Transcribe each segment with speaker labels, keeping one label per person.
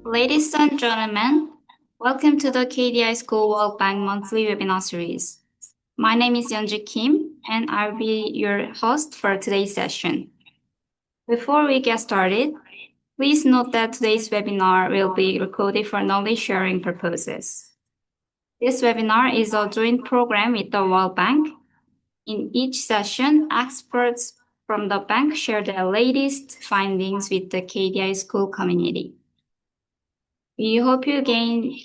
Speaker 1: Ladies and gentlemen, welcome to the KDI School World Bank monthly webinar series. My name is Yeonji Kim, and I'll be your host for today's session. Before we get started, please note that today's webinar will be recorded for knowledge sharing purposes. This webinar is a joint program with the World Bank. In each session, experts from the bank share their latest findings with the KDI School community. We hope you gain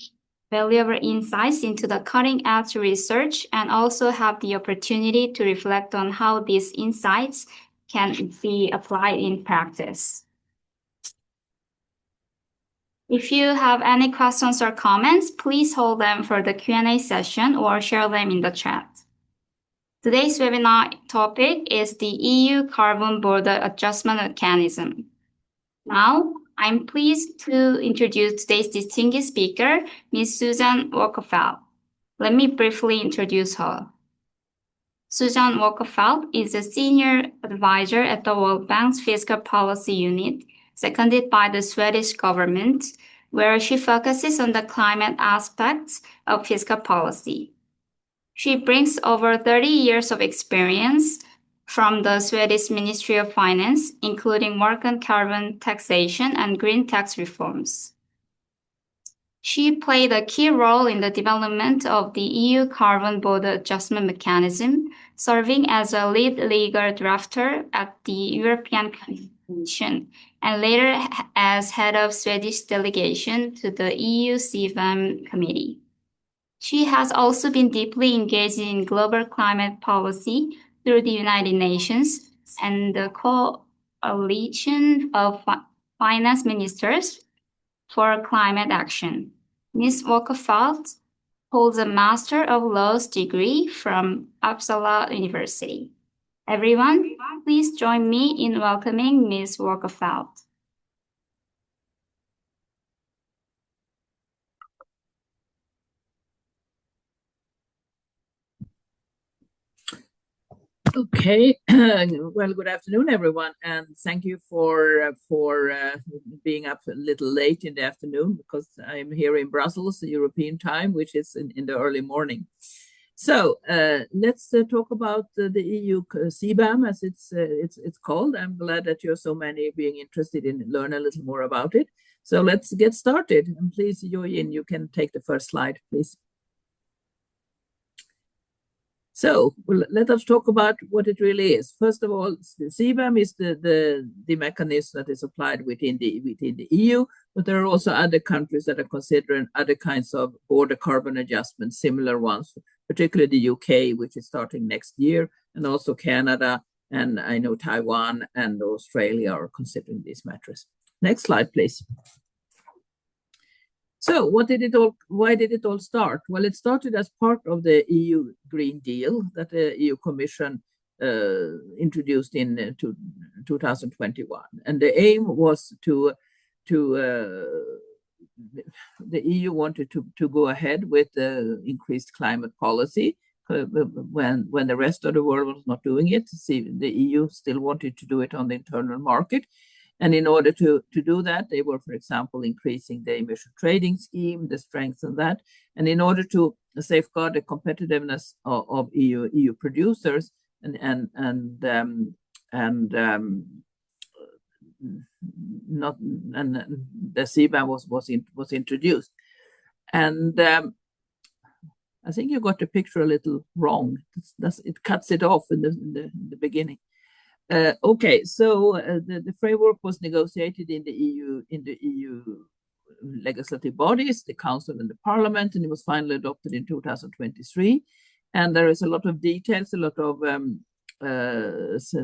Speaker 1: valuable insights into the cutting-edge research and also have the opportunity to reflect on how these insights can be applied in practice. If you have any questions or comments, please hold them for the Q&A session or share them in the chat. Today's webinar topic is the EU Carbon Border Adjustment Mechanism. Now, I'm pleased to introduce today's distinguished speaker, Ms. Susanne Aakerfeldt. Let me briefly introduce her. Susanne Aakerfeldt is a senior advisor at the World Bank's Fiscal Policy Unit, seconded by the Swedish government, where she focuses on the climate aspects of fiscal policy. She brings over 30 years of experience from the Swedish Ministry of Finance, including work on carbon taxation and green tax reforms. She played a key role in the development of the EU Carbon Border Adjustment Mechanism, serving as a lead legal drafter at the European Commission, and later as head of Swedish delegation to the EU CBAM committee. She has also been deeply engaged in global climate policy through the United Nations and the Coalition of Finance Ministers for Climate Action. Ms. Aakerfeldt holds a Master of Laws degree from Uppsala University. Everyone, please join me in welcoming Ms. Aakerfeldt.
Speaker 2: Okay, well, good afternoon, everyone, and thank you for being up a little late in the afternoon because I'm here in Brussels, the European time, which is in the early morning. So let's talk about the EU CBAM, as it's called. I'm glad that you're so many being interested in learn a little more about it. So let's get started. And please, Yoyin, you can take the first slide, please. So let us talk about what it really is. First of all, the CBAM is the mechanism that is applied within the EU, but there are also other countries that are considering other kinds of border carbon adjustments, similar ones, particularly the UK, which is starting next year, and also Canada, and I know Taiwan and Australia are considering these matters. Next slide, please. So why did it all start? Well, it started as part of the EU Green Deal that the EU Commission introduced in 2021. And the aim was the EU wanted to go ahead with the increased climate policy when the rest of the world was not doing it. See, the EU still wanted to do it on the internal market. And in order to do that, they were, for example, increasing the emission trading scheme, the strength of that. And in order to safeguard the competitiveness of EU producers, the CBAM was introduced. And I think you got the picture a little wrong. It cuts it off in the beginning. Okay, so the framework was negotiated in the EU legislative bodies, the Council and the Parliament, and it was finally adopted in 2023. And there is a lot of details, a lot of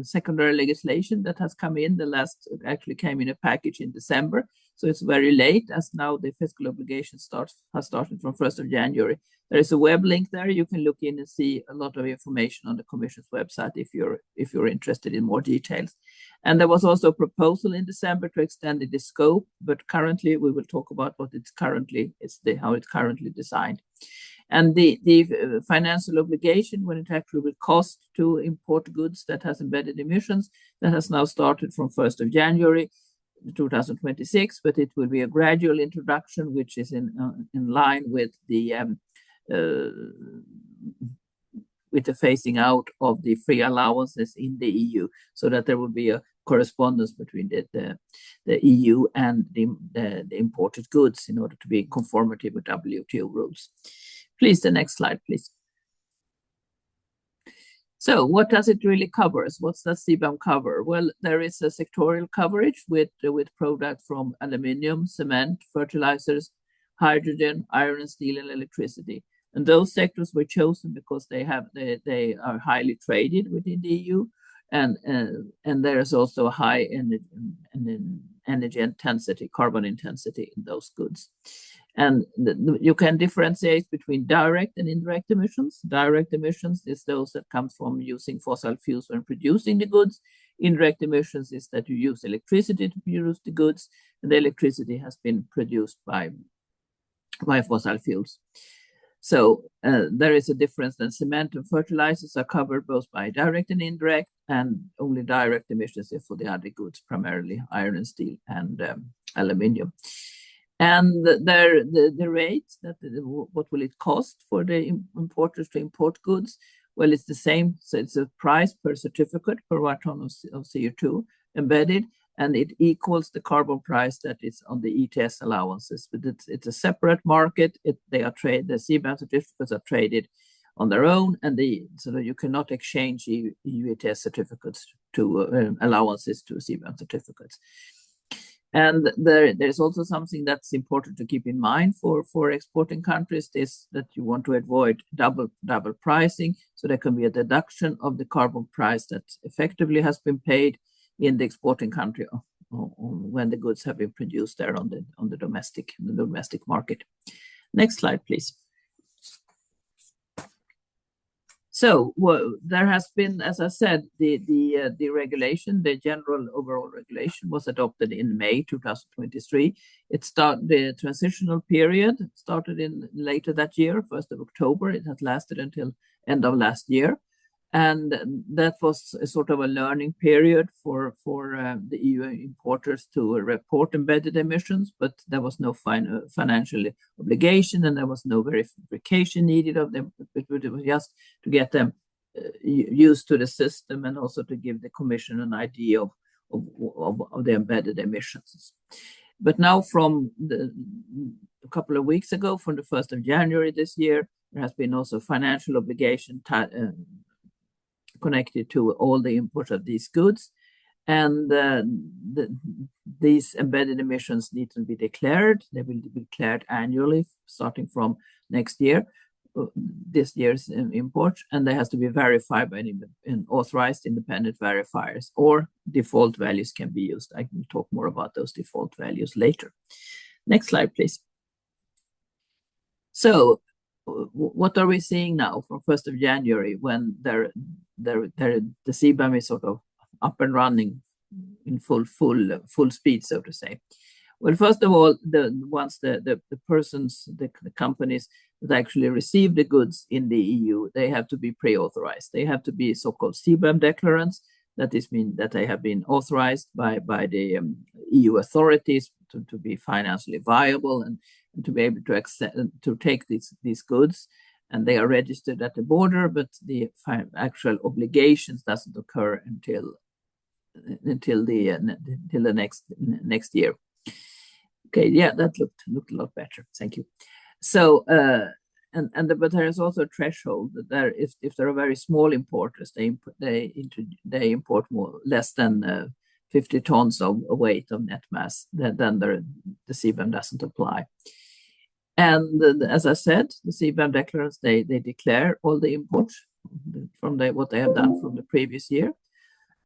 Speaker 2: secondary legislation that has come in. The last actually came in a package in December, so it's very late, as now the fiscal obligation has started from 1st of January. There is a web link there. You can look in and see a lot of information on the Commission's website if you're interested in more details. And there was also a proposal in December to extend the scope, but currently we will talk about what how it's currently designed. And the financial obligation, when it actually will cost to import goods that has embedded emissions, that has now started from 1st of January. 2026, but it will be a gradual introduction, which is in line with the phasing out of the free allowances in the EU, so that there will be a correspondence between the EU and the imported goods in order to be in conformity with WTO rules. Please, the next slide, please. So what does it really cover? What's that CBAM cover? Well, there is a sectorial coverage with products from aluminium, cement, fertilizers, hydrogen, iron and steel, and electricity. And those sectors were chosen because they are highly traded within the EU, and there is also a high energy intensity, carbon intensity in those goods. And you can differentiate between direct and indirect emissions. Direct emissions is those that come from using fossil fuels when producing the goods. Indirect emissions is that you use electricity to produce the goods, and the electricity has been produced by fossil fuels. So there is a difference. Then cement and fertilizers are covered both by direct and indirect, and only direct emissions is for the other goods, primarily iron and steel and aluminium. And the rate, what will it cost for the importers to import goods? Well, it's the same. So it's a price per certificate per 1 ton of CO2 embedded, and it equals the carbon price that is on the ETS allowances. But it's a separate market. The CBAM certificates are traded on their own, and so that you cannot exchange EU ETS certificates to allowances to CBAM certificates. And there's also something that's important to keep in mind for exporting countries, is that you want to avoid double pricing. So there can be a deduction of the carbon price that effectively has been paid in the exporting country when the goods have been produced there on the domestic market. Next slide, please. So there has been, as I said, the regulation, the general overall regulation was adopted in May 2023. The transitional period started in later that year, 1st of October. It has lasted until end of last year. And that was a sort of a learning period for the EU importers to report embedded emissions, but there was no financial obligation, and there was no verification needed of them. It was just to get them used to the system, and also to give the Commission an idea of the embedded emissions. But now, from a couple of weeks ago, from the 1st of January this year, there has been also financial obligation connected to all the imports of these goods, and these embedded emissions need to be declared. They will be declared annually starting from next year, this year's imports, and they have to be verified by authorized independent verifiers, or default values can be used. I can talk more about those default values later. Next slide, please. So what are we seeing now from 1st of January, when the CBAM is sort of up and running in full speed, so to say? Well, first of all, once the persons, the companies that actually receive the goods in the EU, they have to be pre-authorized. They have to be so-called CBAM declarants. That is mean that they have been authorized by the EU authorities to be financially viable and to be able to accept, to take these goods, and they are registered at the border, but the actual obligations doesn't occur until the next year. Okay, yeah, that looked a lot better. Thank you. So but there is also a threshold that if there are very small importers, they import less than 50 tons of weight of net mass, then the CBAM doesn't apply. And as I said, the CBAM declarants, they declare all the imports from what they have done from the previous year,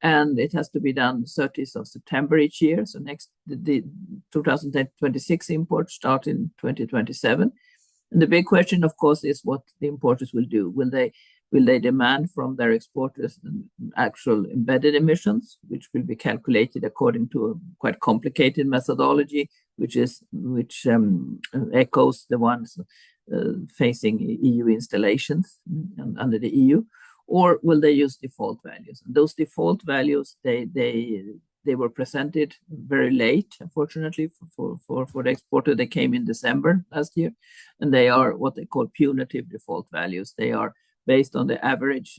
Speaker 2: and it has to be done 30th of September each year. So the 2026 imports start in 2027. And the big question, of course, is what the importers will do. Will they demand from their exporters actual embedded emissions, which will be calculated according to a quite complicated methodology, which echoes the ones facing EU installations under the EU, or will they use default values? And those default values, they they were presented very late, unfortunately, for the exporter. They came in December last year, and they are what they call punitive default values. They are based on the average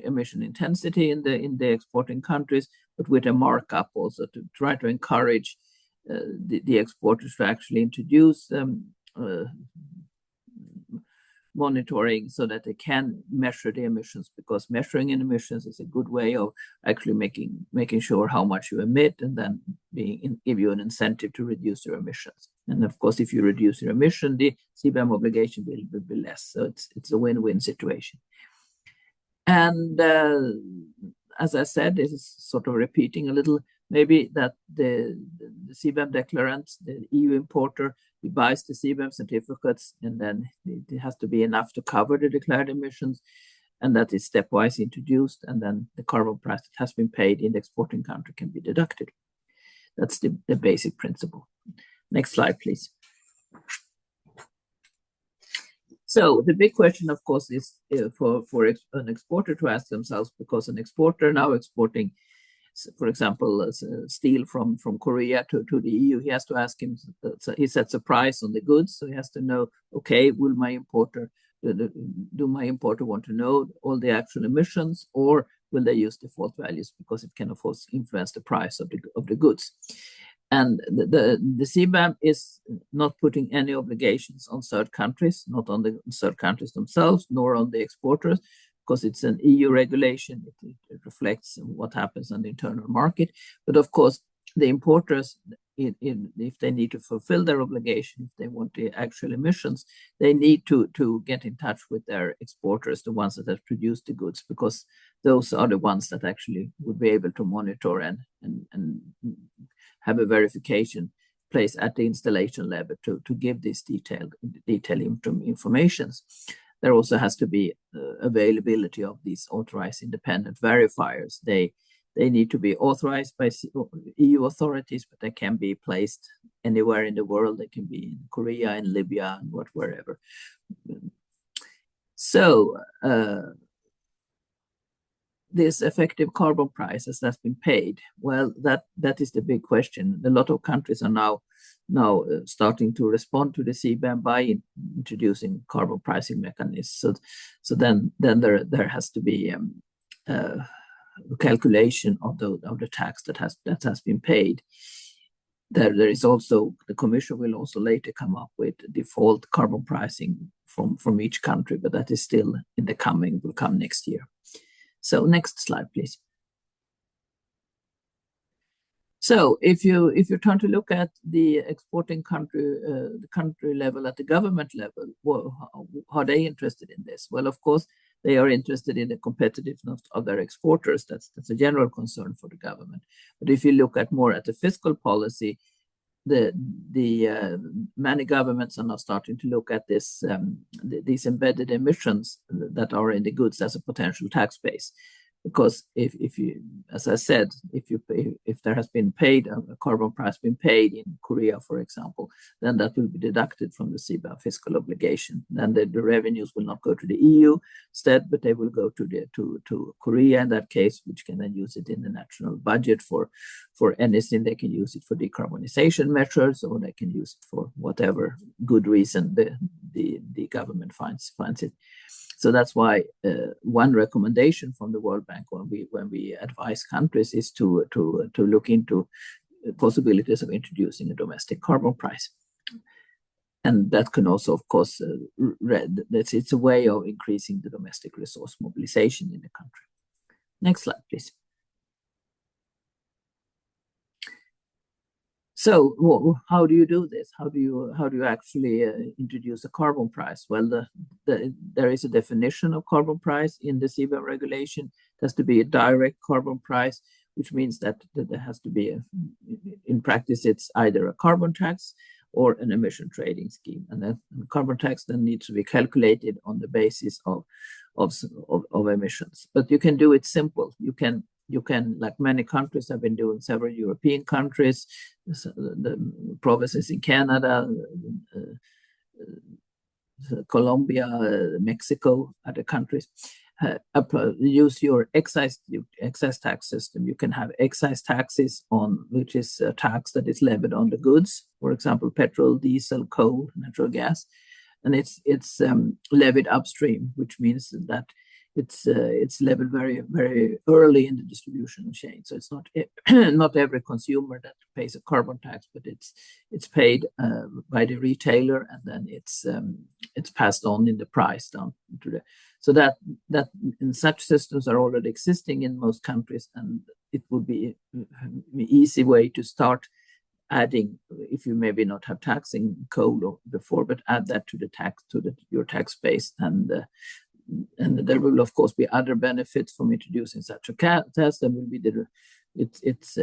Speaker 2: emission intensity in the exporting countries, but with a markup also to try to encourage the exporters to actually introduce monitoring so that they can measure the emissions, because measuring in emissions is a good way of actually making sure how much you emit, and then give you an incentive to reduce your emissions. And of course, if you reduce your emission, the CBAM obligation will be less. So it's a win-win situation. And as I said, this is sort of repeating a little, maybe that the CBAM declarant, the EU importer, he buys the CBAM certificates, and then it has to be enough to cover the declared emissions, and that is stepwise introduced, and then the carbon price that has been paid in the exporting country can be deducted. That's the basic principle. Next slide, please. So the big question, of course, is for an exporter to ask themselves, because an exporter now exporting, for example, steel from Korea to the EU, he has to ask him, he sets a price on the goods, so he has to know, okay, will my importer, do my importer want to know all the actual emissions, or will they use default values, because it can, of course, influence the price of the goods. And the CBAM is not putting any obligations on third countries, not on the third countries themselves, nor on the exporters, because it's an EU regulation. It reflects what happens on the internal market. But of course, the importers, if they need to fulfill their obligation, if they want the actual emissions, they need to get in touch with their exporters, the ones that have produced the goods, because those are the ones that actually would be able to monitor and have a verification place at the installation level to give this detailed information. There also has to be availability of these authorized independent verifiers. They need to be authorized by EU authorities, but they can be placed anywhere in the world. They can be in Korea, in Libya, and wherever. So this effective carbon price that's been paid, well, that is the big question. A lot of countries are now starting to respond to the CBAM by introducing carbon pricing mechanisms. So then there has to be a calculation of the tax that has been paid. There is also, the Commission will also later come up with default carbon pricing from each country, but that is still will come next year. So next slide, please. So if you turn to look at the exporting country, the country level, at the government level, how are they interested in this? Well, of course, they are interested in the competitiveness of their exporters. That's a general concern for the government. But if you look at more at the fiscal policy, many governments are now starting to look at this these embedded emissions that are in the goods as a potential tax base. Because if you, as I said, if there has been paid a carbon price been paid in Korea, for example, then that will be deducted from the CBAM fiscal obligation. Then the revenues will not go to the EU instead, but they will go to Korea in that case, which can then use it in the national budget for anything. They can use it for decarbonization measures, or they can use it for whatever good reason the government finds it. So that's why one recommendation from the World Bank when we advise countries is to look into possibilities of introducing a domestic carbon price. And that can also, of course, it's a way of increasing the domestic resource mobilization in the country. Next slide, please. So how do you do this? How do you actually introduce a carbon price? Well, there is a definition of carbon price in the CBAM regulation. It has to be a direct carbon price, which means that there has to be in practice, it's either a carbon tax or an emission trading scheme. And the carbon tax then needs to be calculated on the basis of emissions. But you can do it simple. You can, like many countries have been doing, several European countries, the provinces in Canada, Colombia, Mexico, other countries. use your excise tax system. You can have excise taxes on, which is a tax that is levied on the goods, for example, petrol, diesel, coal, natural gas, and it's levied upstream, which means that it's levied very, very early in the distribution chain. So it's not not every consumer that pays a carbon tax, but it's paid by the retailer, and then it's passed on in the price down to the. So that in such systems are already existing in most countries, and it would be an easy way to start adding, if you maybe not have taxing coal before, but add that to the tax your tax base, and there will of course be other benefits from introducing such a tax. There will be it's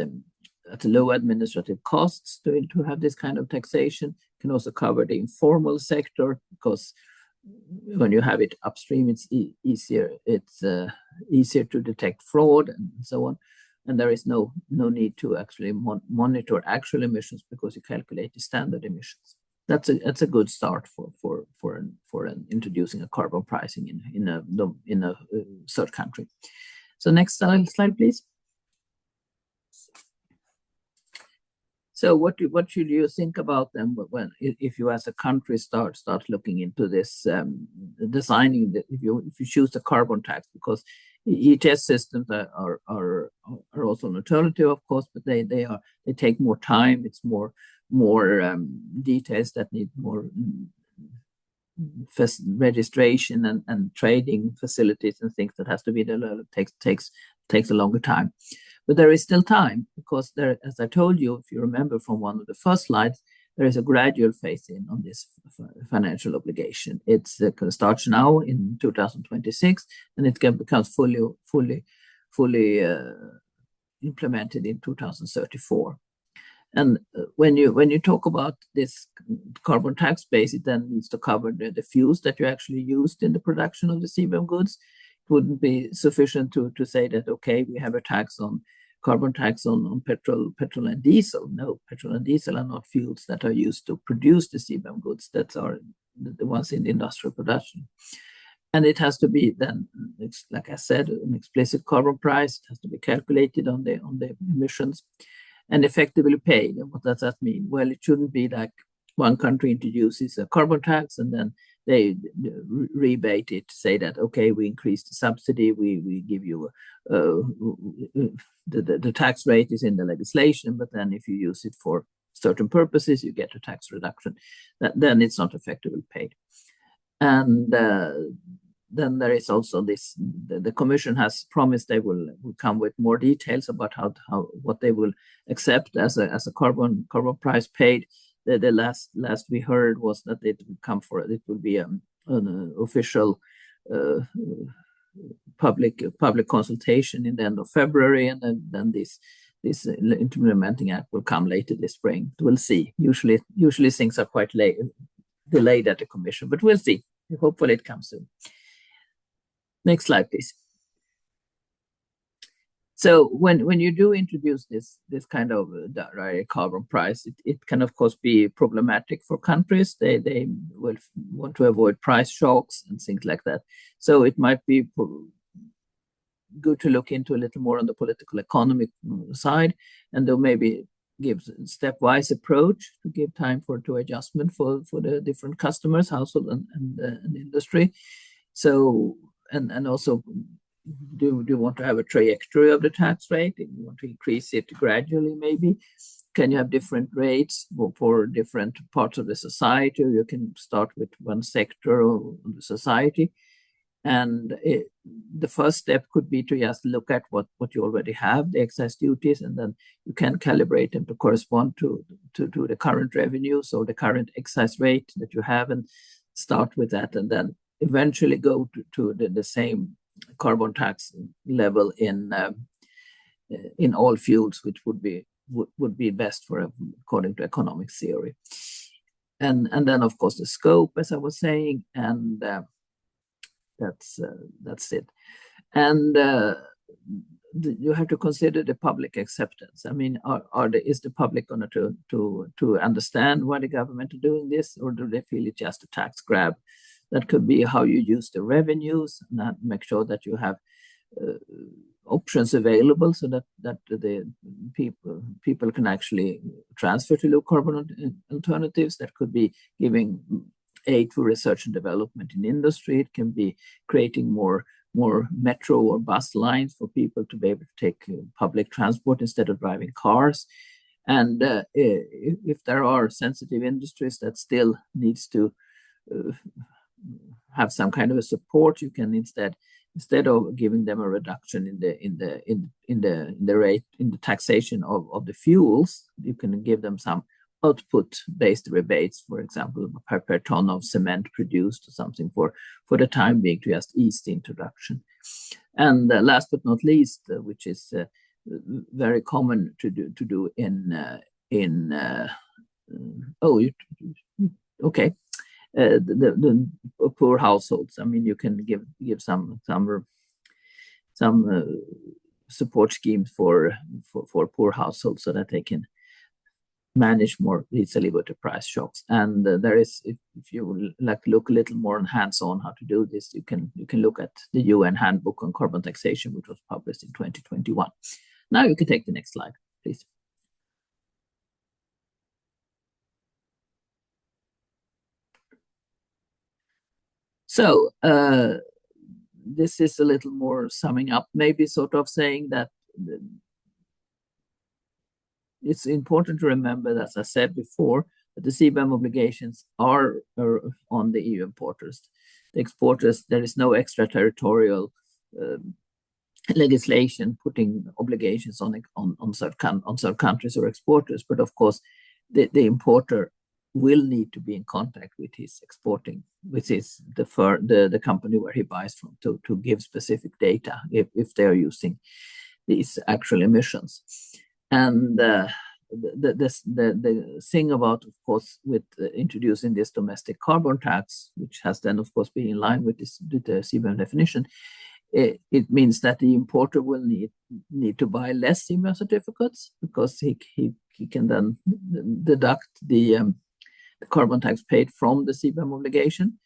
Speaker 2: at low administrative costs to have this kind of taxation. It can also cover the informal sector, because when you have it upstream, it's easier. It's easier to detect fraud and so on, and there is no need to actually monitor actual emissions, because you calculate the standard emissions. That's a good start for introducing a carbon pricing in a third country. So next slide, please. So what should you think about them if you as a country start looking into this, designing if you choose the carbon tax, because ETS systems are also an alternative, of course, but they take more time. It's more details that need more registration and trading facilities and things that has to be developed. Takes a longer time. But there is still time, because there, as I told you, if you remember from one of the first slides, there is a gradual phase-in on this financial obligation. It's starts now in 2026, and it becomes fully implemented in 2034. And when you talk about this carbon tax base, it then needs to cover the fuels that you actually used in the production of the CBAM goods. It wouldn't be sufficient to say that, okay, we have a carbon tax on petrol and diesel. No, petrol and diesel are not fuels that are used to produce the CBAM goods. That are the ones in the industrial production. And it has to be then, like I said, an explicit carbon price. It has to be calculated on the emissions and effectively paid. And what does that mean? Well, it shouldn't be like one country introduces a carbon tax and then they rebate it, say that, okay, we increased the subsidy, we give you the tax rate is in the legislation, but then if you use it for certain purposes, you get a tax reduction. Then it's not effectively paid. And then there is also this, the Commission has promised they will come with more details about what they will accept as a carbon price paid. The last we heard was that it will be an official public consultation in the end of February, and then this implementing act will come later this spring. We'll see. Usually things are quite delayed at the Commission, but we'll see. Hopefully it comes soon. Next slide, please. So when you do introduce this kind of direct carbon price, it can of course be problematic for countries. They will want to avoid price shocks and things like that. So it might be good to look into a little more on the political economic side, and they'll maybe give stepwise approach to give time to adjustment for the different customers, household and industry. So and also, do you want to have a trajectory of the tax rate? Do you want to increase it gradually, maybe? Can you have different rates for different parts of the society, or you can start with one sector of the society? And the first step could be to just look at what you already have, the excise duties, and then you can calibrate them to correspond to the current revenues or the current excise rate that you have, and start with that, and then eventually go to the same carbon tax level in all fuels, which would be best according to economic theory. And then of course the scope, as I was saying, and that's it. And you have to consider the public acceptance. I mean, is the public going to understand why the government are doing this, or do they feel it's just a tax grab That could be how you use the revenues, and make sure that you have options available so that the people can actually transfer to low carbon alternatives. That could be giving aid for research and development in industry. It can be creating more metro or bus lines for people to be able to take public transport instead of driving cars. And if there are sensitive industries that still needs to have some kind of a support, you can instead of giving them a reduction in the rate in the taxation of the fuels, you can give them some output-based rebates, for example, per ton of cement produced or something for the time being to just ease the introduction. And last but not least, which is very common to do the poor households. I mean, you can give some support schemes for poor households so that they can manage more easily with the price shocks. And there is, if you would like to look a little more hands-on how to do this, you can look at the UN Handbook on Carbon Taxation, which was published in 2021. Now you can take the next slide, please. So this is a little more summing up, maybe sort of saying that it's important to remember, as I said before, that the CBAM obligations are on the EU importers. The exporters, there is no extraterritorial legislation putting obligations on certain countries or exporters, but of course the importer will need to be in contact with his exporting, which is the company where he buys from, to give specific data if they are using these actual emissions. And the thing about, of course, with introducing this domestic carbon tax, which has then, of course, been in line with the CBAM definition, it means that the importer will need to buy less CBAM certificates because he can then deduct the carbon tax paid from the CBAM obligation.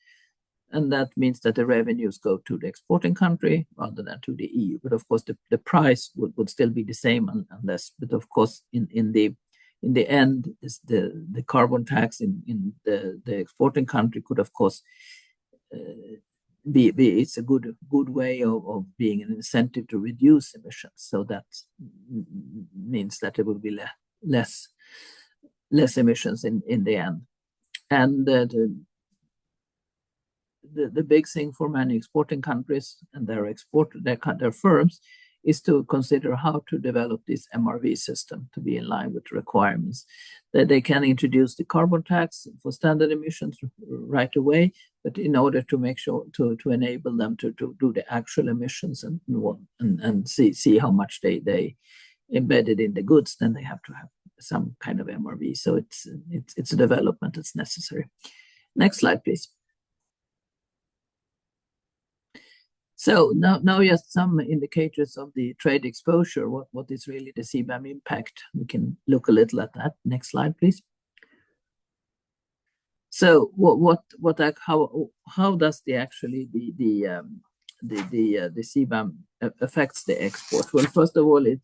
Speaker 2: And that means that the revenues go to the exporting country rather than to the EU. But of course, the price would still be the same unless, but of course, in the end, the carbon tax in the exporting country could, of course, it's a good way of being an incentive to reduce emissions. So that means that there will be less emissions in the end. And the big thing for many exporting countries and their firms is to consider how to develop this MRV system to be in line with the requirements. That they can introduce the carbon tax for standard emissions right away, but in order to make sure to enable them to do the actual emissions and see how much they embedded in the goods, then they have to have some kind of MRV. So it's a development that's necessary. Next slide, please. So now just some indicators of the trade exposure. What is really the CBAM impact? We can look a little at that. Next slide, please. So how does the CBAM affects the export? Well, first of all, it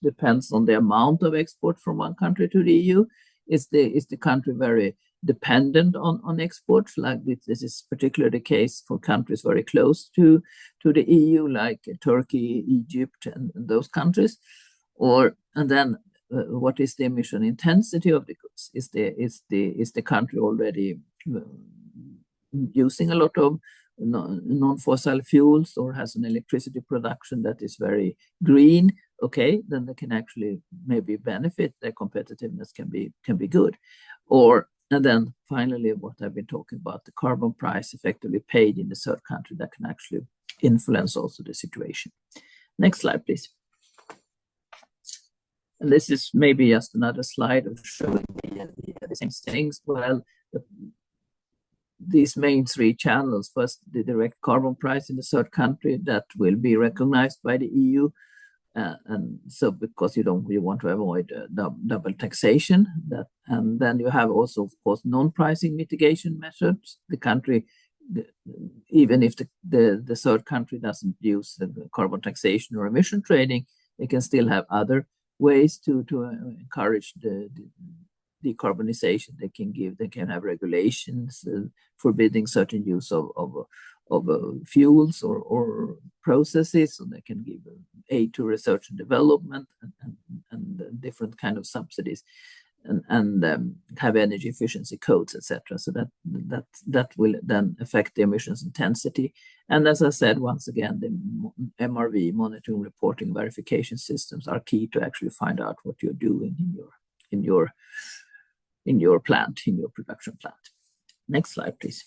Speaker 2: depends on the amount of export from one country to the EU. Is the country very dependent on exports? Like this is particularly the case for countries very close to the EU, like Turkey, Egypt, and those countries. And then what is the emission intensity of the goods? Is the country already using a lot of non-fossil fuels or has an electricity production that is very green? Okay, then they can actually maybe benefit. Their competitiveness can be good. And then finally, what I've been talking about, the carbon price effectively paid in the third country, that can actually influence also the situation. Next slide, please. And this is maybe just another slide of showing the same things. Well, these main three channels: first, the direct carbon price in the third country that will be recognized by the EU. And so because you want to avoid double taxation, and then you have also, of course, non-pricing mitigation methods. The country even if the third country doesn't use the carbon taxation or emission trading, they can still have other ways to encourage the decarbonization. They can have regulations forbidding certain use of fuels or processes, so they can give aid to research and development and different kind of subsidies, and have energy efficiency codes, etc. So that will then affect the emissions intensity. And as I said, once again, the MRV, monitoring, reporting, verification systems are key to actually find out what you're doing in your plant, in your production plant. Next slide, please.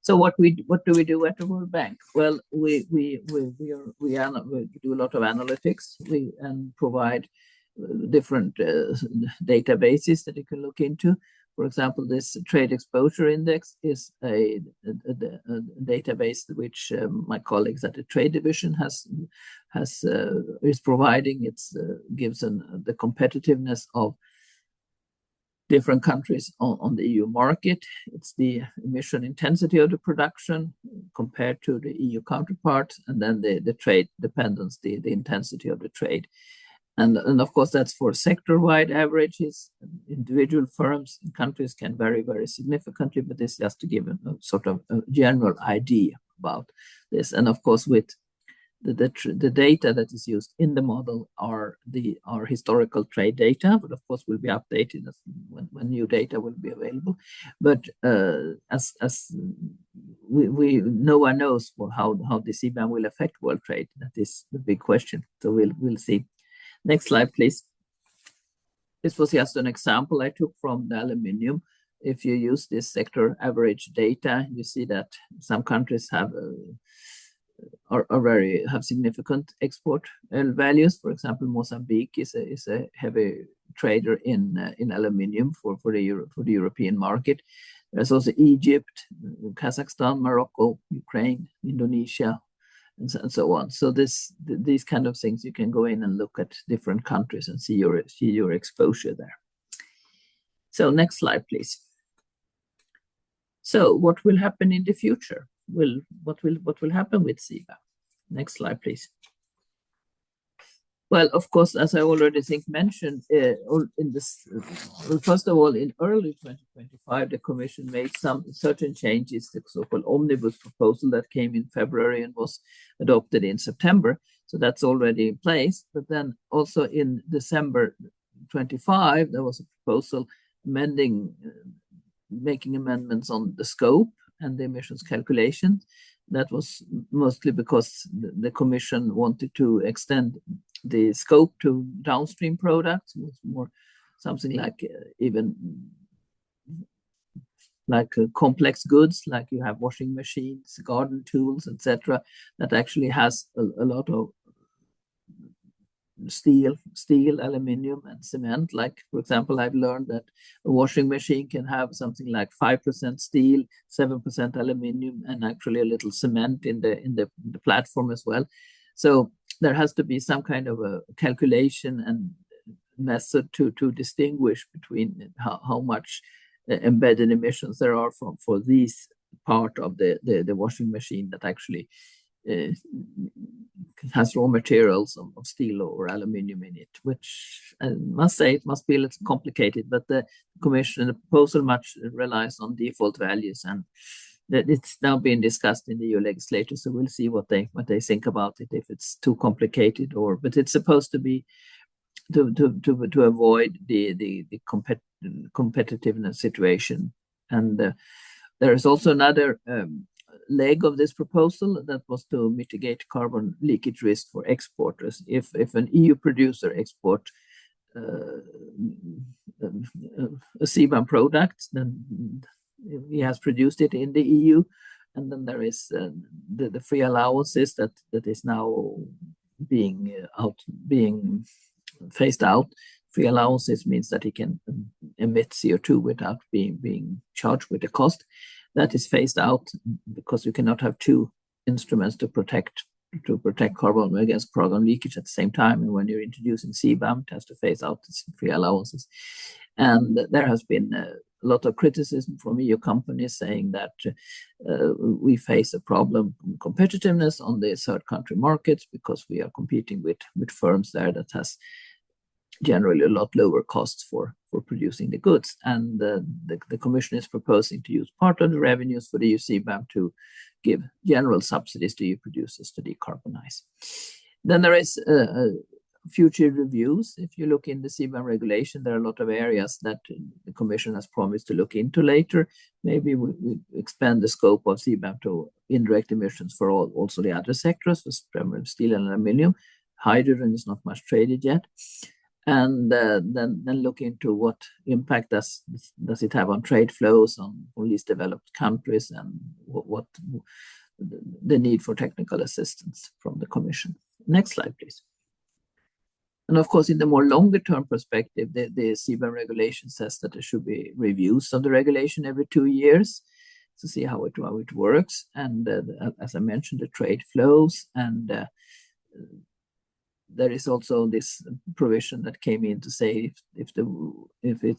Speaker 2: So what do we do at the World Bank? Well, we do a lot of analytics. And provide different databases that you can look into. For example, this trade exposure index is a database which my colleagues at the trade division is providing. It gives the competitiveness of different countries on the EU market. It's the emission intensity of the production compared to the EU counterpart, and then the trade dependence, the intensity of the trade. And of course, that's for sector-wide averages. Individual firms and countries can vary very significantly, but this is just to give a sort of a general idea about this. And of course, with the data that is used in the model are historical trade data, but of course will be updated when new data will be available. But as no one knows how the CBAM will affect world trade. That is the big question. So we'll see. Next slide, please. This was just an example I took from the aluminium. If you use this sector average data, you see that some countries have significant export values. For example, Mozambique is a heavy trader in aluminium for the European market. There's also Egypt, Kazakhstan, Morocco, Ukraine, Indonesia, and so on. So these kind of things, you can go in and look at different countries and see your exposure there. So next slide, please. So what will happen in the future? What will happen with CBAM? Next slide, please. Well, of course, as I already mentioned, first of all, in early 2025, the Commission made some certain changes, the so-called omnibus proposal that came in February and was adopted in September. So that's already in place. But then also in December 25, there was a proposal making amendments on the scope and the emissions calculation. That was mostly because the Commission wanted to extend the scope to downstream products. It was more something like complex goods, like you have washing machines, garden tools, etc., that actually has a lot of steel, aluminium, and cement. Like, for example, I've learned that a washing machine can have something like 5% steel, 7% aluminium, and actually a little cement in the platform as well. So there has to be some kind of a calculation and method to distinguish between how much embedded emissions there are for this part of the washing machine that actually has raw materials of steel or aluminium in it, which I must say it must be a little complicated, but the proposal much relies on default values, and that it's now being discussed in the EU legislature. So we'll see what they think about it, if it's too complicated but it's supposed to be to avoid the competitiveness situation. And there is also another leg of this proposal that was to mitigate carbon leakage risk for exporters. If an EU producer export a CBAM product, then he has produced it in the EU, and then there is the free allowances that is now being phased out. Free allowances means that he can emit CO2 without being charged with the cost. That is phased out because you cannot have two instruments to protect carbon against carbon leakage at the same time. And when you're introducing CBAM, it has to phase out its free allowances. And there has been lot of criticism from EU companies saying that we face a problem in competitiveness on the third country markets because we are competing with firms there that has generally a lot lower costs for producing the goods. And the Commission is proposing to use part of the revenues for the EU CBAM to give general subsidies to EU producers to decarbonize. Then there is future reviews. If you look in the CBAM regulation, there are a lot of areas that the Commission has promised to look into later. Maybe we expand the scope of CBAM to indirect emissions for also the other sectors, for steel and aluminium. Hydrogen is not much traded yet. And then look into what impact does it have on trade flows on least developed countries, and what the need for technical assistance from the Commission. Next slide, please. And of course, in the more longer term perspective, the CBAM regulation says that there should be reviews of the regulation every 2 years to see how it works. And as I mentioned, the trade flows, and there is also this provision that came in to say if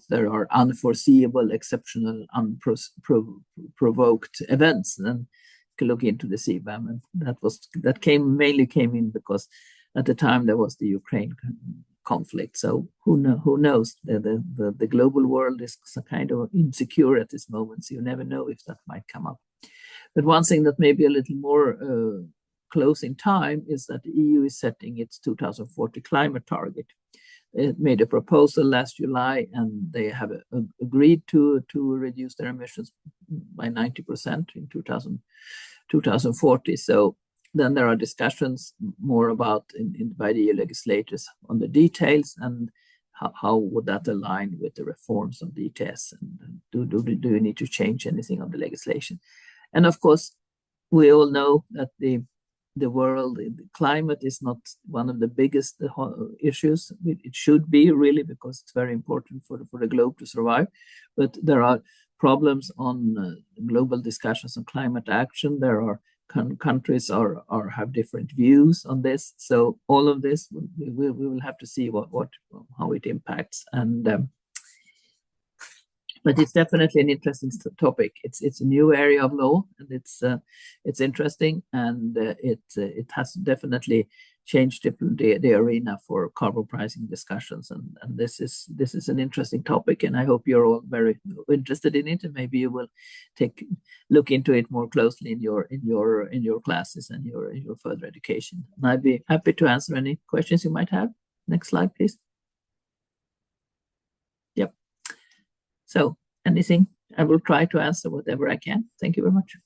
Speaker 2: there are unforeseeable, exceptional, unprovoked events, then you can look into the CBAM. And that mainly came in because at the time there was the Ukraine conflict. So who knows? The global world is kind of insecure at this moment, so you never know if that might come up. But one thing that may be a little more close in time is that the EU is setting its 2040 climate target. It made a proposal last July, and they have agreed to reduce their emissions by 90% in 2040. So then there are discussions more about by the EU legislators on the details and how would that align with the reforms of the ETS, and do you need to change anything on the legislation? And of course, we all know that the climate is not one of the biggest issues. It should be, really, because it's very important for the globe to survive. But there are problems on global discussions on climate action. There are countries have different views on this. So all of this, we will have to see how it impacts. And but it's definitely an interesting topic. It's a new area of law, and it's interesting, and it has definitely changed the arena for carbon pricing discussions. And this is an interesting topic, and I hope you're all very interested in it, and maybe you will look into it more closely in your classes and your further education. And I'd be happy to answer any questions you might have. Next slide, please. Yep. So anything, I will try to answer whatever I can. Thank you very much.